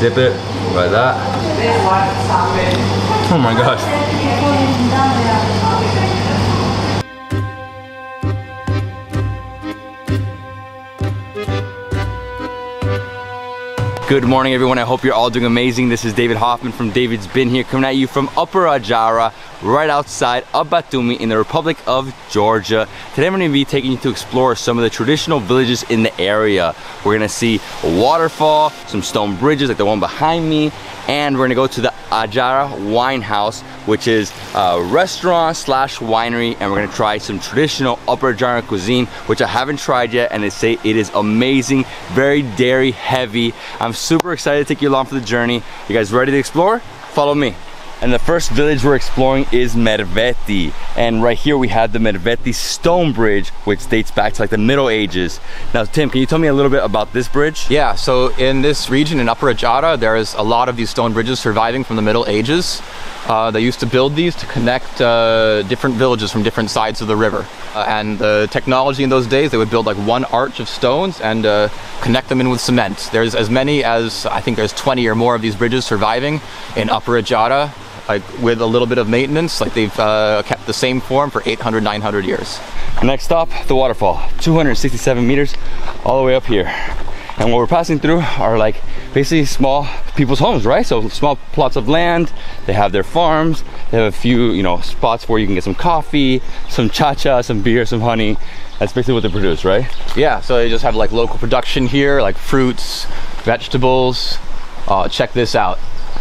dip it like that. Oh my gosh. Good morning everyone, I hope you're all doing amazing. This is David Hoffman from Davidsbeenhere coming at you from Upper Adjara, right outside of Batumi in the Republic of Georgia. Today I'm going to be taking you to explore some of the traditional villages in the area. We're going to see a waterfall, some stone bridges like the one behind me, and we're going to go to the Ajara wine house, which is a restaurant slash winery, and we're going to try some traditional Upper Adjarian cuisine, which I haven't tried yet, and they say it is amazing, very dairy heavy. I'm super excited to take you along for the journey. You guys ready to explore? Follow me. And the first village we're exploring is Mirveti, and right here we have the Mirveti stone bridge, which dates back to like the Middle Ages. Now Tim, can you tell me a little bit about this bridge? Yeah, so in this region in Upper Adjara, there is a lot of these stone bridges surviving from the Middle Ages. They used to build these to connect different villages from different sides of the river. And the technology in those days, they would build like one arch of stones and connect them in with cement. There's as many as, I think there's 20 or more of these bridges surviving in Upper Adjara, like with a little bit of maintenance. Like they've kept the same form for 800, 900 years. Next stop, the waterfall, 267 meters all the way up here. And what we're passing through are like basically small people's homes, right? So small plots of land, they have their farms, they have a few, you know, spots where you can get some coffee, some chacha, some beer, some honey. That's basically what they produce, right? Yeah, so they just have like local production here, like fruits, vegetables. Check this out.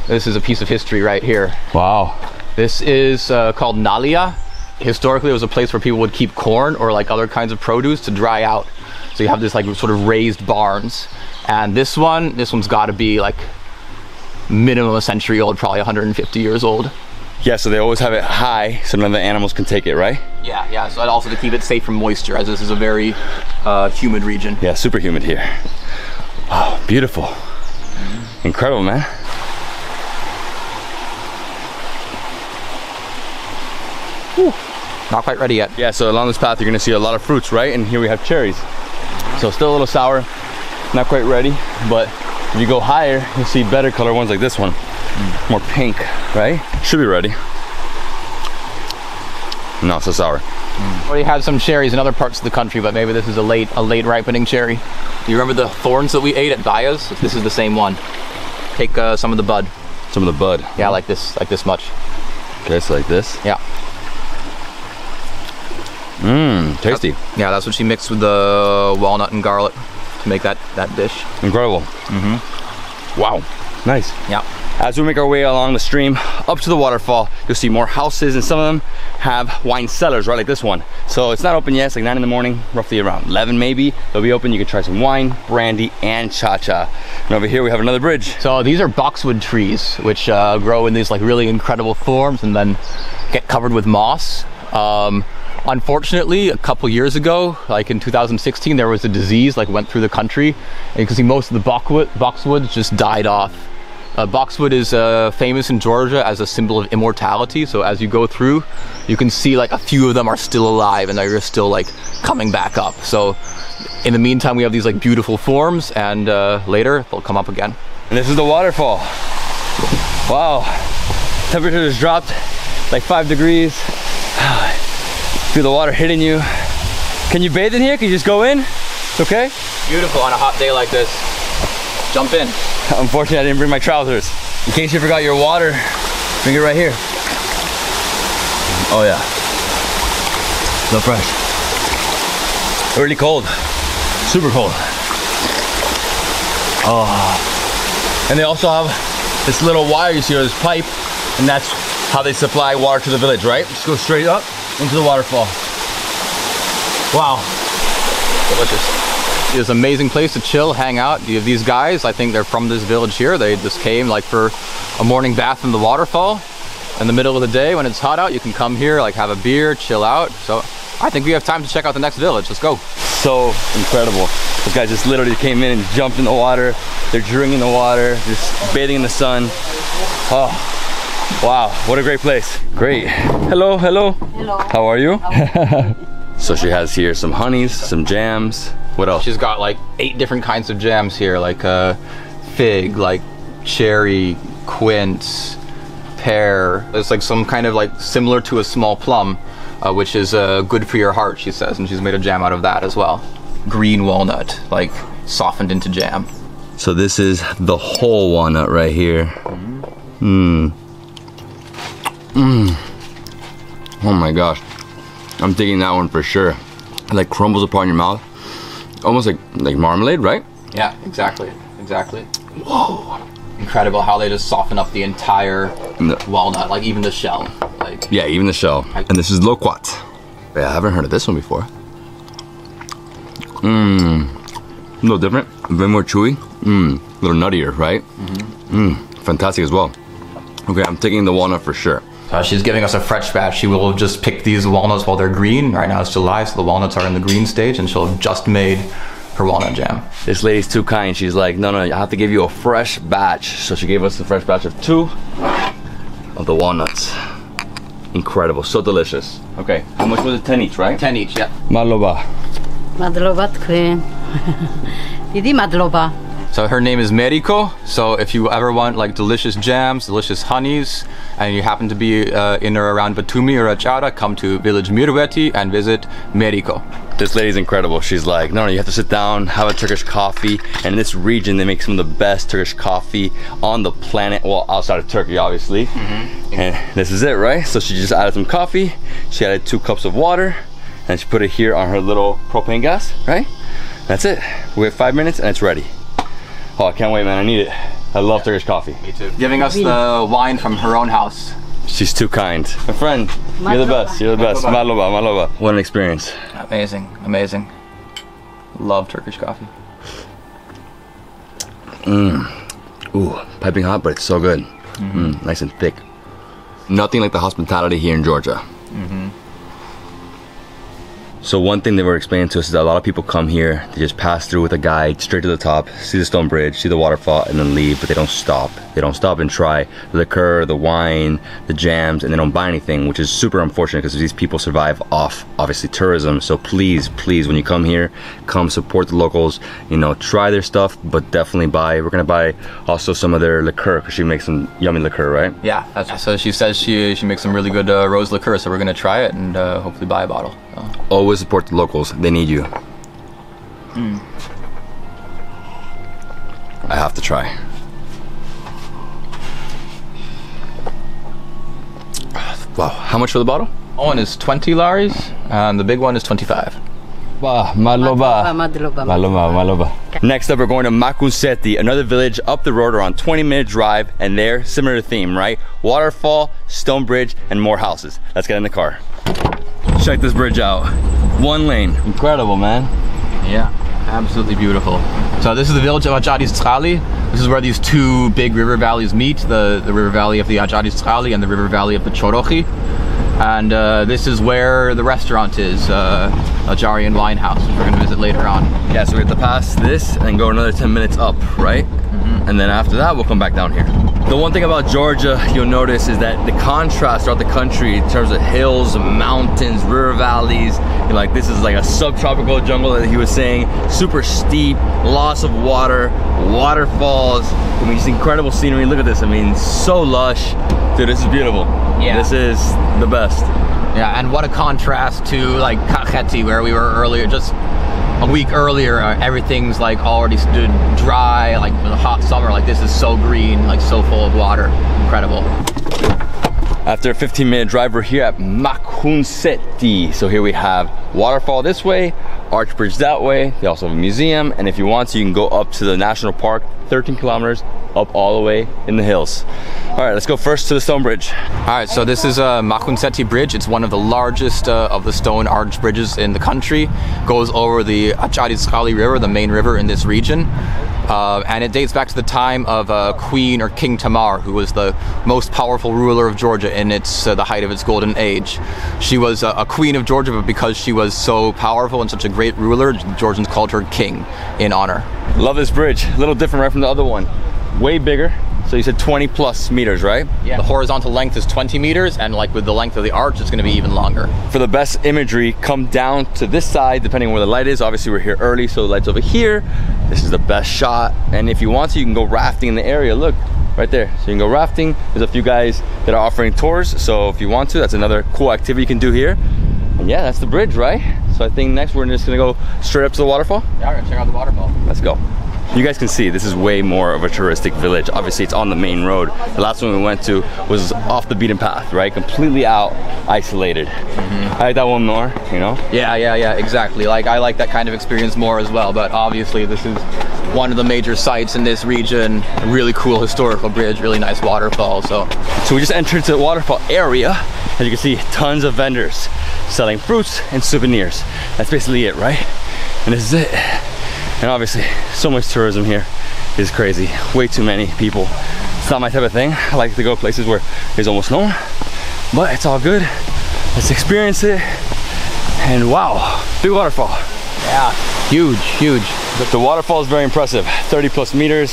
This is a piece of history right here. Wow. This is called Nalia. Historically, it was a place where people would keep corn or like other kinds of produce to dry out. So you have this like sort of raised barns. And this one's got to be like minimum a century old, probably 150 years old. Yeah, so they always have it high so none of the animals can take it, right? Yeah, so also to keep it safe from moisture, as this is a very humid region. Yeah, super humid here. Oh, beautiful. Incredible, man. Whew. Not quite ready yet. Yeah, so along this path you're gonna see a lot of fruits, right? And here we have cherries. So still a little sour, not quite ready, but if you go higher, you'll see better color ones like this one. More pink, right? Should be ready. Not so sour. Already had some cherries in other parts of the country, but maybe this is a late ripening cherry. Do you remember the thorns that we ate at Baya's? This is the same one. Take some of the bud. Some of the bud? Yeah, like this much. Okay, so like this? Yeah. Mmm, tasty. Yeah, that's what she mixed with the walnut and garlic to make that dish. Incredible. Mm-hmm. Wow, nice. Yeah. As we make our way along the stream up to the waterfall, you'll see more houses, and some of them have wine cellars, right, like this one. So it's not open yet, it's like 9 in the morning, roughly around 11 maybe. They'll be open, you can try some wine, brandy, and chacha. And over here we have another bridge. So these are boxwood trees, which grow in these like really incredible forms and then get covered with moss. Unfortunately, a couple years ago, like in 2016, there was a disease like went through the country, and you can see most of the boxwoods just died off. Boxwood is famous in Georgia as a symbol of immortality, so as you go through, you can see like a few of them are still alive and they're still like coming back up. So in the meantime, we have these like beautiful forms, and later they'll come up again. And this is the waterfall. Wow, temperature has dropped like 5 degrees. Feel the water hitting you. Can you bathe in here? Can you just go in? It's okay? Beautiful on a hot day like this. Jump in. Unfortunately, I didn't bring my trousers. In case you forgot your water, bring it right here. Oh yeah. So fresh. Really cold. Super cold. Oh. And they also have this little wire you see, or this pipe, and that's how they supply water to the village, right? Just go straight up into the waterfall. Wow. Delicious. It's an amazing place to chill, hang out. You have these guys, I think they're from this village here. They just came like for a morning bath in the waterfall. In the middle of the day when it's hot out, you can come here, like have a beer, chill out. So I think we have time to check out the next village. Let's go. So incredible. Those guys just literally came in and jumped in the water. They're drinking the water, just bathing in the sun. Oh. Wow, what a great place. Great. Hello, hello. Hello. How are you? So she has here some honeys, some jams. What else? She's got like 8 different kinds of jams here, like fig, like cherry, quince, pear. It's like some kind of like similar to a small plum, which is good for your heart, she says, and she's made a jam out of that as well. Green walnut, like softened into jam. So this is the whole walnut right here. Oh my gosh, I'm digging that one for sure. It like crumbles apart in your mouth, almost like marmalade, right? Yeah, exactly. Whoa, incredible how they just soften up the entire walnut, like even the shell. Like, yeah, even the shell. And this is loquat. Yeah, I haven't heard of this one before. A little different, a bit more chewy. A little nuttier, right? Fantastic as well. Okay, I'm taking the walnut for sure. She's giving us a fresh batch. She will just pick these walnuts while they're green. Right now it's July, so the walnuts are in the green stage, and she'll have just made her walnut jam. This lady's too kind. She's like, no, I have to give you a fresh batch. So she gave us a fresh batch of 2 of the walnuts. Incredible, so delicious. Okay, how much was it? 10 each, right? 10 each, yeah. Madloba. Madloba tkun. Didi madloba. So her name is Meriko. So if you ever want like delicious jams, delicious honeys, and you happen to be in or around Batumi or Adjara, come to village Mirveti and visit Meriko. This lady's incredible. She's like, no, you have to sit down, have a Turkish coffee. And in this region, they make some of the best Turkish coffee on the planet. Well, outside of Turkey, obviously. And this is it, right? So she just added some coffee. She added 2 cups of water, and she put it here on her little propane gas, right? That's it. We have 5 minutes and it's ready. Oh, I can't wait, man. I need it. I love Turkish coffee. Me too. Giving us the wine from her own house. She's too kind. My friend, you're the best. You're the best. Maloba, maloba. What an experience. Amazing, amazing. Love Turkish coffee. Ooh, piping hot, but it's so good. Nice and thick. Nothing like the hospitality here in Georgia. So one thing they were explaining to us is that a lot of people come here, they just pass through with a guide straight to the top, see the stone bridge, see the waterfall, and then leave, but they don't stop. They don't stop and try the liquor, the wine, the jams, and they don't buy anything, which is super unfortunate because these people survive off, obviously, tourism. So please, please, when you come here, come support the locals, you know, try their stuff, but definitely buy. We're gonna buy also some of their liqueur because she makes some yummy liqueur, right? Yeah, so she says she makes some really good rose liqueur, so we're gonna try it and hopefully buy a bottle. So. Always support the locals, they need you. I have to try. Wow, how much for the bottle? One is 20 laris, and the big one is 25. Maloba. Next up, we're going to Makuseti, another village up the road, around 20-minute drive, and there, similar theme, right? Waterfall, stone bridge, and more houses. Let's get in the car. Check this bridge out. 1 lane. Incredible, man. Yeah, absolutely beautiful. So this is the village of Davidsbeenhere. This is where these 2 big river valleys meet, the river valley of the Davidsbeenhere and the river valley of the Chorochi. And this is where the restaurant is, Ajarian wine house, which we're gonna visit later on. Yeah, so we have to pass this and go another 10 minutes up, right? And then after that, we'll come back down here. The one thing about Georgia you'll notice is that the contrast throughout the country in terms of hills, mountains, river valleys, like this is like a subtropical jungle that he was saying, super steep, loss of water, waterfalls. I mean, it's incredible scenery. Look at this. I mean, so lush. Dude, this is beautiful. Yeah. This is the best. Yeah, and what a contrast to like Makuseti, where we were earlier, just a week earlier. Everything's like already stood dry, like with a hot summer. Like this is so green, like so full of water. Incredible. After a 15-minute drive, we're here at Maguinsepti. So here we have waterfall this way, Arch Bridge that way. They also have a museum, and if you want to, you can go up to the national park, 13 kilometers up all the way in the hills. All right, let's go first to the stone bridge. All right, so this is a Makunseti bridge. It's one of the largest of the stone arch bridges in the country. Goes over the Davidsbeenhere River, the main river in this region. And it dates back to the time of Queen or King Tamar, who was the most powerful ruler of Georgia in the height of its golden age. She was a queen of Georgia, but because she was so powerful and such a great ruler, the Georgians called her king in honor. Love this bridge. A little different right from the other one. Way bigger, So you said 20 plus meters, right? Yeah. The horizontal length is 20 meters, and like with the length of the arch, it's gonna be even longer. For the best imagery, come down to this side, depending on where the light is. Obviously we're here early, so the light's over here. This is the best shot. And if you want to, you can go rafting in the area. Look, right there. So you can go rafting. There's a few guys that are offering tours. So if you want to, that's another cool activity you can do here. And yeah, that's the bridge, right? So I think next we're just gonna go straight up to the waterfall. Yeah, we're gonna check out the waterfall. Let's go. You guys can see this is way more of a touristic village. Obviously it's on the main road. The last one we went to was off the beaten path, right? Completely out, isolated. I like that one more, you know? Yeah, exactly. Like I like that kind of experience more as well, but obviously this is one of the major sites in this region. A really cool historical bridge, really nice waterfall. So we just entered the waterfall area. As you can see, tons of vendors selling fruits and souvenirs. That's basically it, right? And this is it. And obviously, so much tourism here is crazy. Way too many people. It's not my type of thing. I like to go places where there's almost no one, but it's all good. Let's experience it. And wow, big waterfall. Yeah, huge. The waterfall is very impressive. 30 plus meters,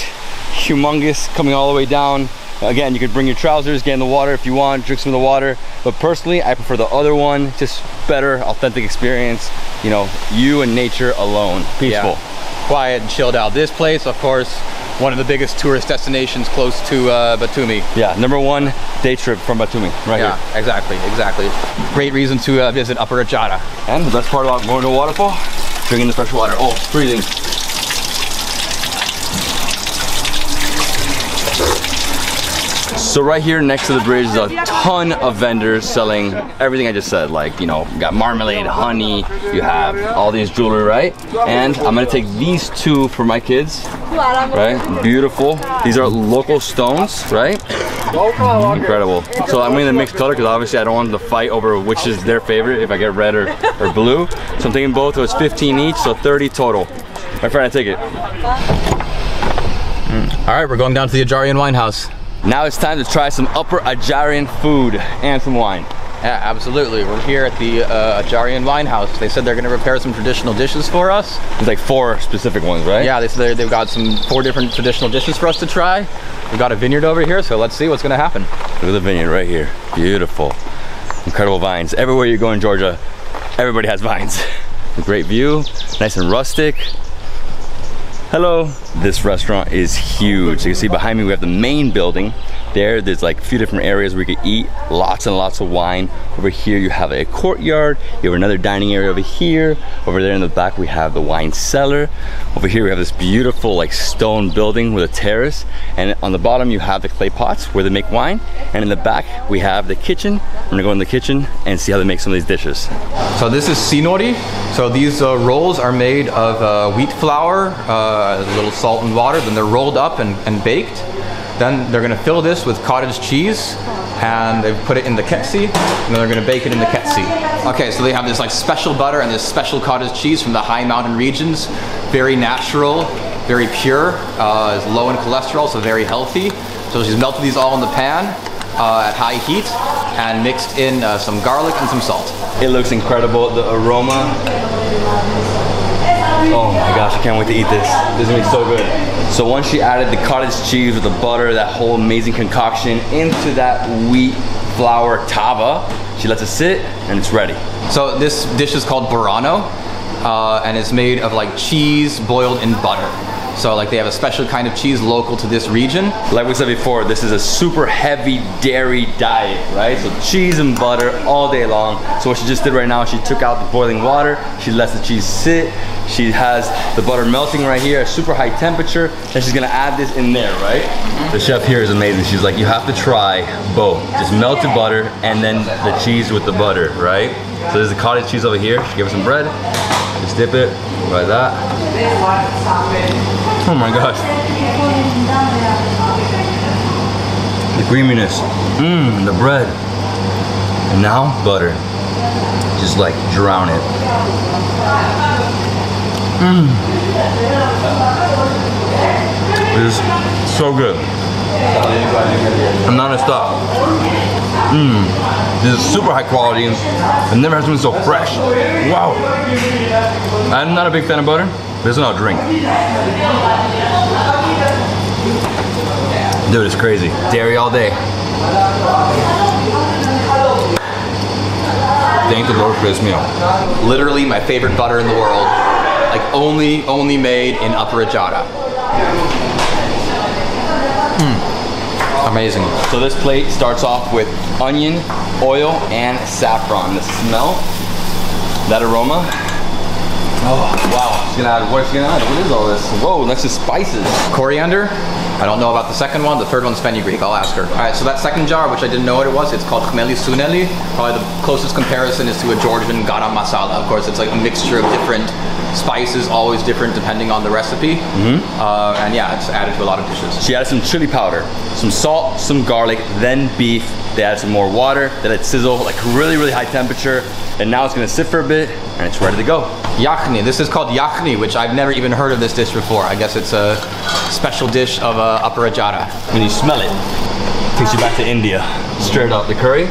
humongous, coming all the way down. Again, you could bring your trousers, get in the water if you want, drink some of the water. But personally, I prefer the other one. Just better, authentic experience. You know, you and nature alone. Peaceful. Yeah. Quiet and chilled out. This place, of course, one of the biggest tourist destinations close to Batumi. Yeah, #1 day trip from Batumi, right here. Yeah, exactly. Great reason to visit Upper Adjara. And the best part about going to a waterfall, drinking the fresh water. Oh, breathing. So right here next to the bridge is a ton of vendors selling everything I just said. Like, you know, you got marmalade, honey, you have all these jewelry, right? And I'm gonna take these two for my kids, right? Beautiful. These are local stones, right? Incredible. So I'm gonna mix color because obviously I don't want them to fight over which is their favorite, if I get red or blue. So I'm taking both, so it's 15 each, so 30 total. My friend, I take it. All right, we're going down to the Ajarian wine house. Now it's time to try some Upper Adjarian food and some wine. Yeah, absolutely. We're here at the Ajarian wine house. They said they're going to prepare some traditional dishes for us. There's like 4 specific ones, right? Yeah, they said they've got 4 different traditional dishes for us to try. We've got a vineyard over here, so let's see what's going to happen. Look at the vineyard right here. Beautiful. Incredible vines. Everywhere you go in Georgia, everybody has vines. A great view, nice and rustic. Hello. This restaurant is huge. So you can see behind me we have the main building. There's like a few different areas where you can eat, lots and lots of wine. Over here you have a courtyard. You have another dining area over here. Over there in the back we have the wine cellar. Over here we have this beautiful like stone building with a terrace. And on the bottom you have the clay pots where they make wine. And in the back we have the kitchen. I'm gonna go in the kitchen and see how they make some of these dishes. So this is sinori. So these rolls are made of wheat flour, a little salt and water. Then they're rolled up and baked. Then they're gonna fill this with cottage cheese and they put it in the ketsi, and then they're gonna bake it in the ketsi. Okay, so they have this like special butter and this special cottage cheese from the high mountain regions. Very natural, very pure, is low in cholesterol, so very healthy. So she's melted these all in the pan at high heat and mixed in some garlic and some salt. It looks incredible, the aroma. Oh my gosh, I can't wait to eat this. This is gonna be so good. So once she added the cottage cheese with the butter, that whole amazing concoction into that wheat flour tava, she lets it sit and it's ready. So this dish is called burano and it's made of like cheese boiled in butter. So like they have a special kind of cheese local to this region. Like we said before, this is a super heavy dairy diet, right? So cheese and butter all day long. So what she just did right now, she took out the boiling water, she lets the cheese sit, she has the butter melting right here at super high temperature, and she's gonna add this in there, right? The chef here is amazing. She's like, you have to try both. Just melted butter and then the cheese with the butter, right? So there's the cottage cheese over here. She gave us some bread. Just dip it like that. Oh my gosh. The creaminess. The bread. And now butter. Just like drown it. It is so good. I'm not gonna stop. This is super high quality. I've never had something so fresh. Wow. I'm not a big fan of butter, but it's not a drink. Dude, it's crazy. Dairy all day. Thank the Lord for this meal. Literally my favorite butter in the world. Like only made in Upper Adjara. Amazing. So this plate starts off with onion, oil, and saffron. The smell, that aroma. Oh, wow. She's gonna add, what's she gonna add? What is all this? Whoa, that's just spices. Coriander. I don't know about the second one. The third one's fenugreek. I'll ask her. All right, so that second jar, which I didn't know what it was, it's called khmeli suneli. Probably the closest comparison is to a Georgian garam masala. Of course, it's like a mixture of different spices, always different depending on the recipe. And yeah, it's added to a lot of dishes. She added some chili powder, some salt, some garlic, then beef. They added some more water, they let it sizzle, like really high temperature. And now it's gonna sit for a bit, and it's ready to go. Yakuni. This is called yakuni, which I've never even heard of this dish before. I guess it's a special dish of Upper Adjara. When you smell it, it takes you back to India. Straight up. The curry,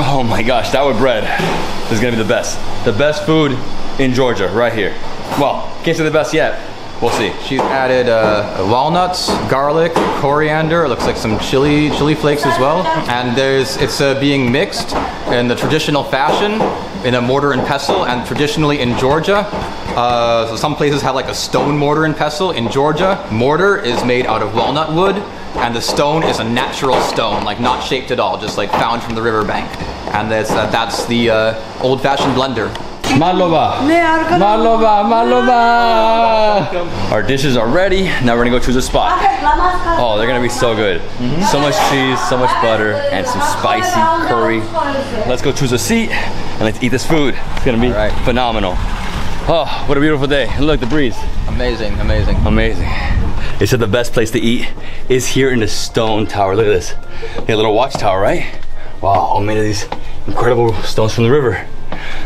oh my gosh, that with bread is gonna be the best. The best food in Georgia, right here. Well, can't say the best yet. We'll see. She's added walnuts, garlic, coriander. It looks like some chili flakes as well. And it's being mixed in the traditional fashion in a mortar and pestle. And traditionally in Georgia, so some places have like a stone mortar and pestle. In Georgia, mortar is made out of walnut wood, and the stone is a natural stone, like not shaped at all, just like found from the riverbank. And that's the old-fashioned blender. Malova. Our dishes are ready. Now we're gonna go choose a spot. Oh, they're gonna be so good. So much cheese, so much butter, and some spicy curry. Let's go choose a seat and let's eat this food. It's gonna be phenomenal. Oh, what a beautiful day. And look, the breeze. Amazing, amazing. Amazing. They said the best place to eat is here in the stone tower. Look at this. They got a little watchtower, right? Wow, all made of these incredible stones from the river.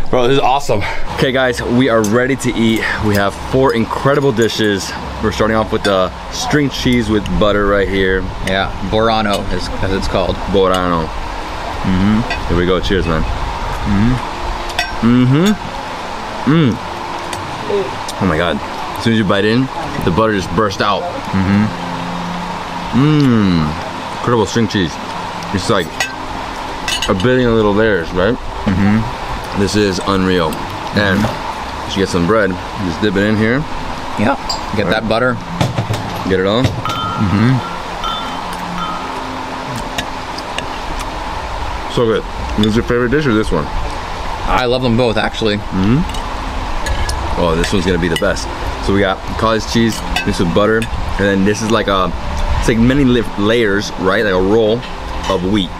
Bro, this is awesome. Okay guys, we are ready to eat. We have 4 incredible dishes. We're starting off with the string cheese with butter right here. Yeah, Borano as it's called. Borano. Here we go, cheers man. Oh my God, as soon as you bite in, the butter just burst out. Incredible string cheese. It's like a billion little layers, right? This is unreal. And you get some bread, just dip it in here. Yeah, get that butter. Get it on. So good. What's your favorite dish or this one? I love them both actually. Oh, this one's gonna be the best. So we got cottage cheese, this with butter, and then this is like it's like many layers, right? Like a roll of wheat.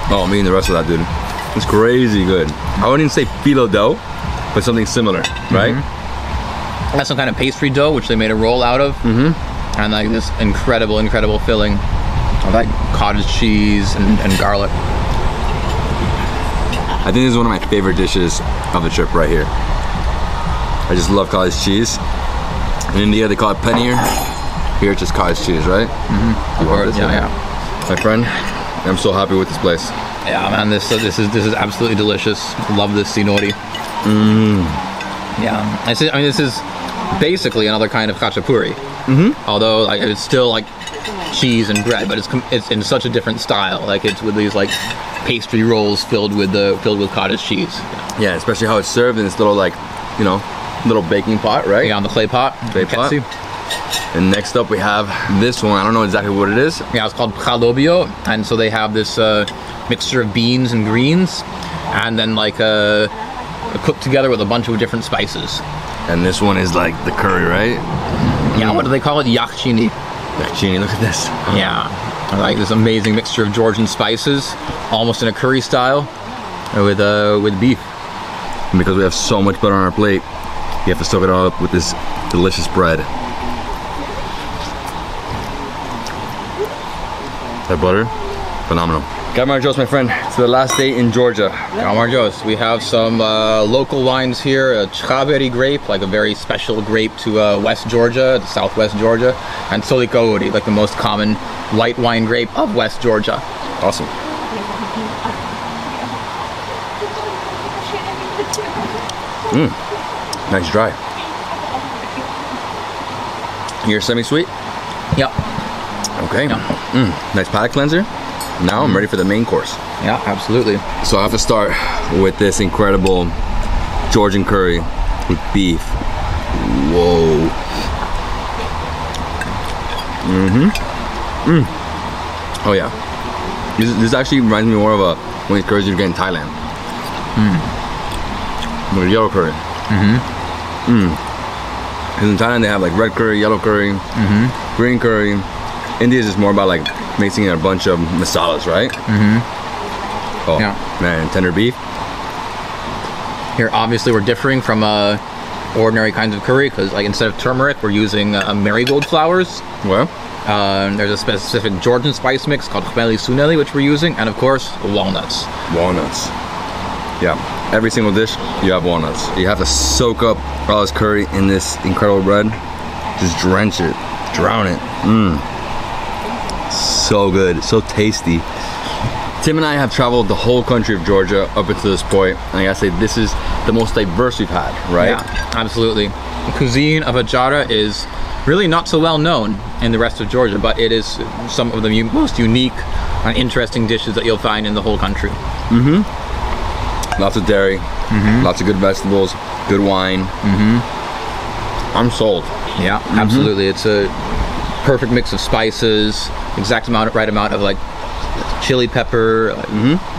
Oh, I'm eating the rest of that, dude. It's crazy good. I wouldn't even say phyllo dough, but something similar, right? That's some kind of pastry dough, which they made a roll out of. And like this incredible filling of like cottage cheese and garlic. I think this is one of my favorite dishes of the trip right here. I just love cottage cheese. In India, they call it paneer. Here, it's just cottage cheese, right? You want this one? Yeah. My friend, I'm so happy with this place. Yeah, man, this is absolutely delicious. Love this sinori. Yeah, I mean, this is basically another kind of khachapuri. Although like it's still like cheese and bread, but it's in such a different style. Like it's with these like pastry rolls filled with cottage cheese. Yeah, especially how it's served in this little like, you know, little baking pot, right? Yeah, on the clay pot. Clay pot. And next up we have this one. I don't know exactly what it is. Yeah, it's called pchalobio, and so they have this mixture of beans and greens, and then like cooked together with a bunch of different spices. And this one is like the curry, right? Yeah, what do they call it? Yakuni. Yakuni, look at this. Yeah, like this amazing mixture of Georgian spices, almost in a curry style, with beef. And because we have so much butter on our plate, you have to soak it all up with this delicious bread. That butter, phenomenal. Gamarjos, my friend, it's the last day in Georgia. Gamarjos, we have some local wines here, Sapirabi Grape, like a very special grape to West Georgia, to Southwest Georgia, and Solikauri, like the most common white wine grape of West Georgia. Awesome. Nice dry. You're semi-sweet? Yep. Okay. Yeah. Nice palate cleanser. Now I'm ready for the main course. Yeah, absolutely. So I have to start with this incredible Georgian curry with beef. Whoa. Oh yeah. This actually reminds me more of one of these curries you get in Thailand. With yellow curry. Because in Thailand they have like red curry, yellow curry, green curry. India is just more about like mixing in a bunch of masalas, right? Oh Yeah. man, tender beef. Here, obviously, we're differing from ordinary kinds of curry because, like, instead of turmeric, we're using marigold flowers. Well, There's a specific Georgian spice mix called khmeli suneli, which we're using, and of course, walnuts. walnuts. Yeah, every single dish you have walnuts. You have to soak up all this curry in this incredible bread. Just drench it, drown it. So good, so tasty. Tim and I have traveled the whole country of Georgia up until this point, and I gotta say, this is the most diverse we've had, right? Yeah, absolutely. The cuisine of Adjara is really not so well known in the rest of Georgia, but it is some of the most unique and interesting dishes that you'll find in the whole country. Lots of dairy, lots of good vegetables, good wine. I'm sold. Yeah, absolutely. It's a perfect mix of spices, right amount of like chili pepper,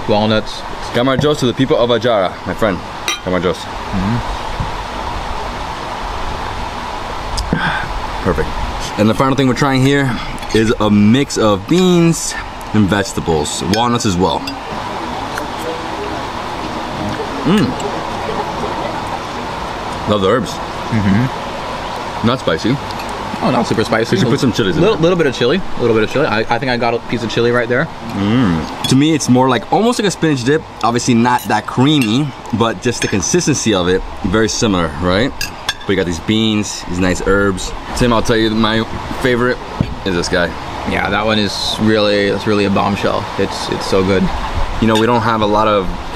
walnuts. Gamarjos to the people of Adjara, my friend. Gamarjos. Perfect. And the final thing we're trying here is a mix of beans and vegetables, walnuts as well. Love the herbs. Not spicy. Oh, not super spicy. You should put some chilies in there. Little bit of chili. A little bit of chili. I think I got a piece of chili right there. To me, it's more like almost like a spinach dip. Obviously not that creamy, but just the consistency of it, very similar, right? But you got these beans, these nice herbs. Tim, I'll tell you, my favorite is this guy. Yeah, that one is really a bombshell. It's so good. You know, we don't have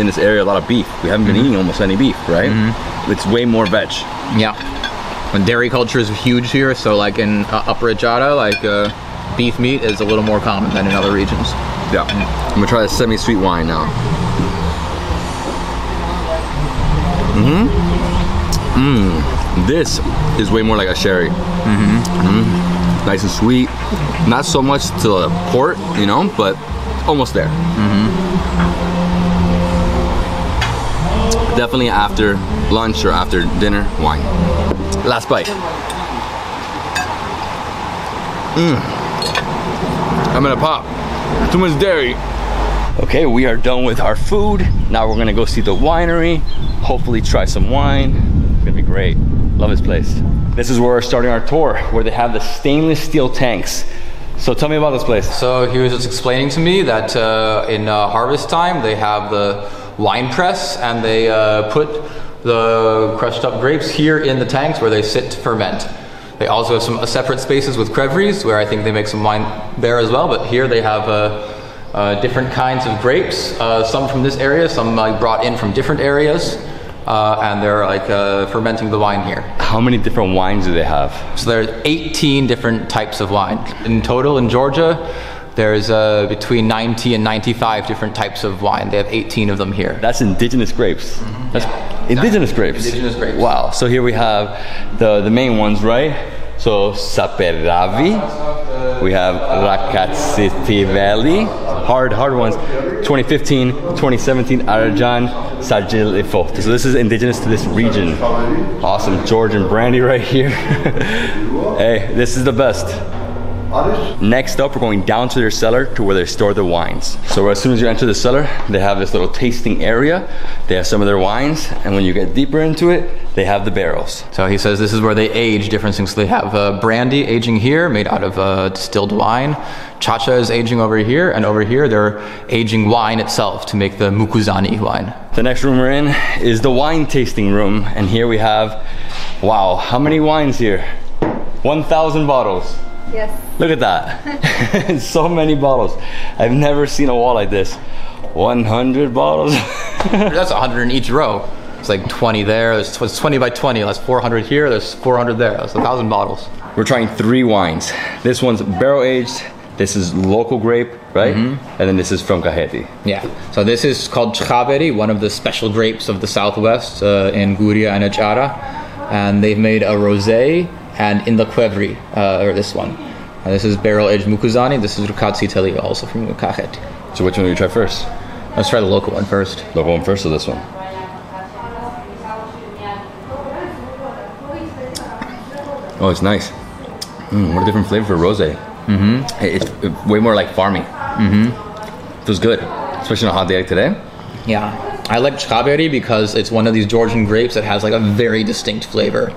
in this area, a lot of beef. We haven't been eating almost any beef, right? It's way more veg. Yeah. And dairy culture is huge here, so like in Upper Adjara, like beef meat is a little more common than in other regions. Yeah. I'm gonna try a semi-sweet wine now. This is way more like a sherry. Nice and sweet. Not so much to the port, you know, but almost there. Definitely after lunch or after dinner wine. Last bite. I'm gonna pop. Too much dairy. Okay, we are done with our food. Now we're gonna go see the winery. Hopefully try some wine. It's gonna be great. Love this place. This is where we're starting our tour, where they have the stainless steel tanks. So tell me about this place. So he was just explaining to me that in harvest time they have the wine press and they put the crushed up grapes here in the tanks where they sit to ferment. They also have some separate spaces with creveries where I think they make some wine there as well, but here they have different kinds of grapes, some from this area, some brought in from different areas, and they're like fermenting the wine here. How many different wines do they have? So there are 18 different types of wine. In total in Georgia, there's between 90 and 95 different types of wine. They have 18 of them here. That's indigenous grapes. That's indigenous grapes. Indigenous grapes. Wow. So here we have the main ones, right? So Sapirabi, we have Makuseti Valley, hard ones. 2015, 2017 Ajarian, Sajil Ifo. So this is indigenous to this region. Awesome Georgian brandy right here. Hey, this is the best. Next up, we're going down to their cellar to where they store their wines. So as soon as you enter the cellar, they have this little tasting area. They have some of their wines, and when you get deeper into it, they have the barrels. So he says this is where they age different things. So they have brandy aging here, made out of distilled wine. Chacha is aging over here, and over here they're aging wine itself to make the mukuzani wine. The next room we're in is the wine tasting room, and here we have, wow, how many wines here? 1,000 bottles. Yes. Look at that. So many bottles. I've never seen a wall like this. 100 bottles. That's 100 in each row. It's like 20 there. It's 20 by 20. That's 400 here. There's 400 there. That's 1,000 bottles. We're trying 3 wines. This one's barrel aged. This is local grape, right? And then this is from Makuseti. Yeah. So this is called chacha, one of the special grapes of the southwest in Guria and Ajara. And they've made a rosé and in the Quevri, or this one. This is barrel aged Mukuzani. This is Makunseti, also from Makuseti. So which one do you try first? Let's try the local one first. Local one first or this one? Oh, it's nice. What a different flavor for rosé. It's way more like farming. Feels good, especially on a hot day like today. Yeah, I like chacha because it's one of these Georgian grapes that has like a very distinct flavor.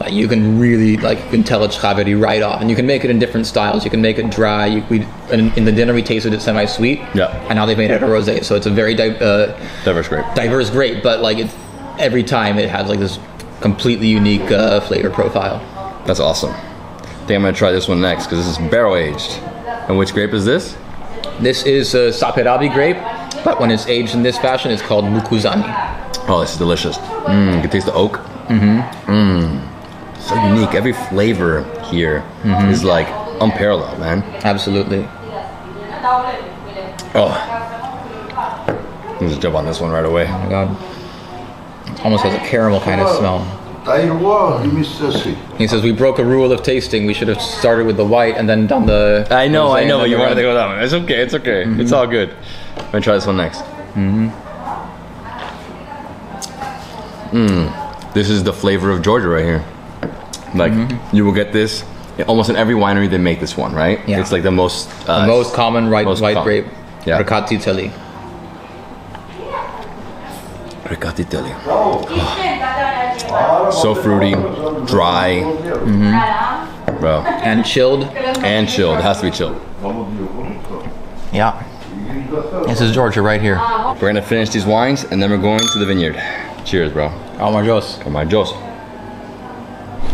Like you can really you can tell it's chacha right off, and you can make it in different styles. You can make it dry. In the dinner we tasted it semi-sweet. Yeah. And now they've made it a rosé, so it's a very diverse grape. Diverse grape, but like every time it has like this completely unique flavor profile. That's awesome. I think I'm gonna try this one next because this is barrel aged. And which grape is this? This is Sapirabi Grape, but when it's aged in this fashion, it's called Mukuzani. Oh, this is delicious. You can taste the oak. So unique. Every flavor here is like unparalleled, man. Absolutely. Oh, I'm just jump on this one right away. Oh my god, it almost has a caramel kind of smell. He says we broke a rule of tasting. We should have started with the white and then done the. I know, but you want to go that one. It's okay. It's okay. It's all good. I'm gonna try this one next. This is the flavor of Georgia right here. Like you will get this almost in every winery. They make this one, right? Yeah. It's like the most common white grape. Yeah. Makunseti. Makunseti. So fruity, dry, bro. And chilled. And chilled. It has to be chilled. Yeah. This is Georgia right here. We're gonna finish these wines and then we're going to the vineyard. Cheers, bro. Almajos. Almajos.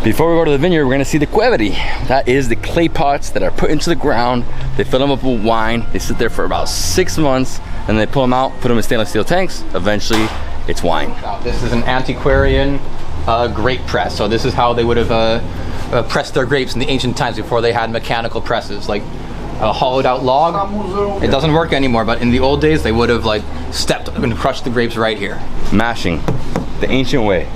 Before we go to the vineyard, we're gonna see the Quevri. That is the clay pots that are put into the ground. They fill them up with wine. They sit there for about 6 months and they pull them out, put them in stainless steel tanks. Eventually, it's wine. This is an antiquarian grape press. So this is how they would have pressed their grapes in the ancient times before they had mechanical presses. Like a hollowed out log. It doesn't work anymore, but in the old days they would have like stepped and crushed the grapes right here. Mashing, the ancient way.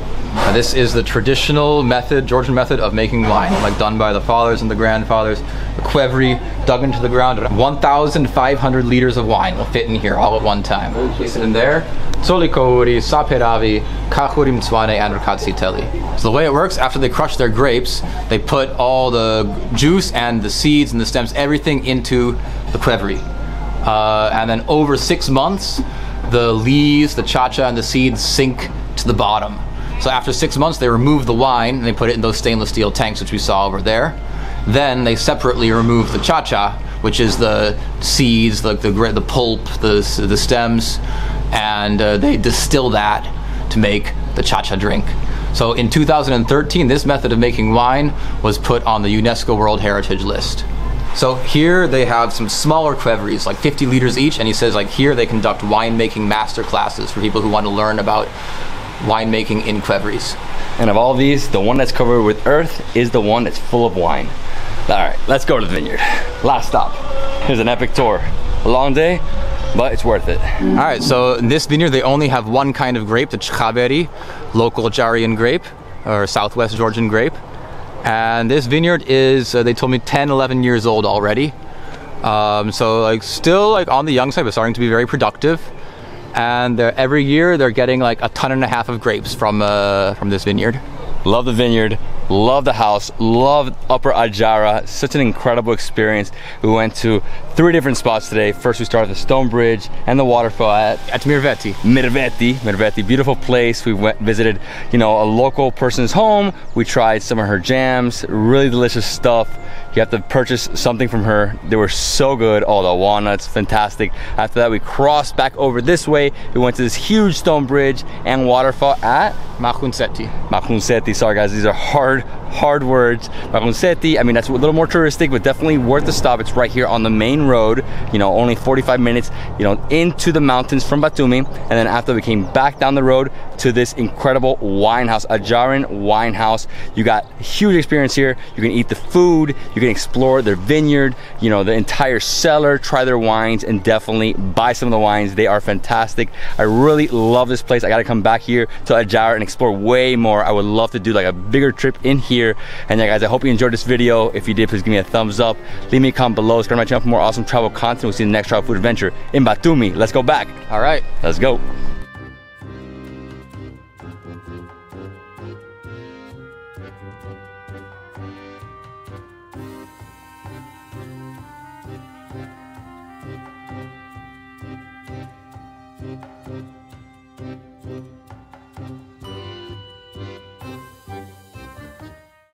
This is the traditional method, Georgian method of making wine, like done by the fathers and the grandfathers. The Quevri dug into the ground. 1,500 liters of wine will fit in here all at one time. Place it in there. Solikouri, Sapirabi, Kachurim Tswane, and Makunseti. So the way it works, after they crush their grapes, they put all the juice and the seeds and the stems, everything into the Quevri. And then over 6 months, the leaves, the chacha, and the seeds sink to the bottom. So after 6 months, they remove the wine and they put it in those stainless steel tanks, which we saw over there. Then they separately remove the chacha, which is the seeds, like the pulp, the stems, and they distill that to make the chacha drink. So in 2013, this method of making wine was put on the UNESCO World Heritage List. So here they have some smaller Quevris, like 50 liters each, and he says like here they conduct winemaking master classes for people who want to learn about winemaking in Quevris. And of all these, the one that's covered with earth is the one that's full of wine. All right, let's go to the vineyard. Last stop. Here's an epic tour. A long day, but it's worth it. All right, so in this vineyard, they only have one kind of grape, the chacha, local Ajarian grape, or Southwest Georgian grape. And this vineyard is, they told me, 10, 11 years old already. So like still like on the young side, but starting to be very productive. And every year they're getting like 1.5 tons of grapes from this vineyard. Love the vineyard, love the house, love Upper Adjara. Such an incredible experience. We went to 3 different spots today. First we started with the stone bridge and the waterfall at Mirveti. Mirveti, beautiful place. We visited, a local person's home. We tried some of her jams, really delicious stuff. You have to purchase something from her. They were so good. Oh, the walnuts, fantastic. After that, we crossed back over this way. We went to this huge stone bridge and waterfall at Maguinsepti. Sorry guys, these are hard hard words. Maguinsepti, I mean, that's a little more touristic, but definitely worth the stop. It's right here on the main road, you know, only 45 minutes, you know, into the mountains from Batumi. And then after we came back down the road to this incredible wine house, Ajarian wine house. You got huge experience here. You can eat the food, you can explore their vineyard, you know, the entire cellar, try their wines, and definitely buy some of the wines. They are fantastic. I really love this place. I gotta come back here to Adjara and explore way more. I would love to do like a bigger trip in here. And yeah, guys, I hope you enjoyed this video. If you did, please give me a thumbs up. Leave me a comment below. Subscribe to my channel for more awesome travel content. We'll see you in the next travel food adventure in Batumi. Let's go back. All right. Let's go.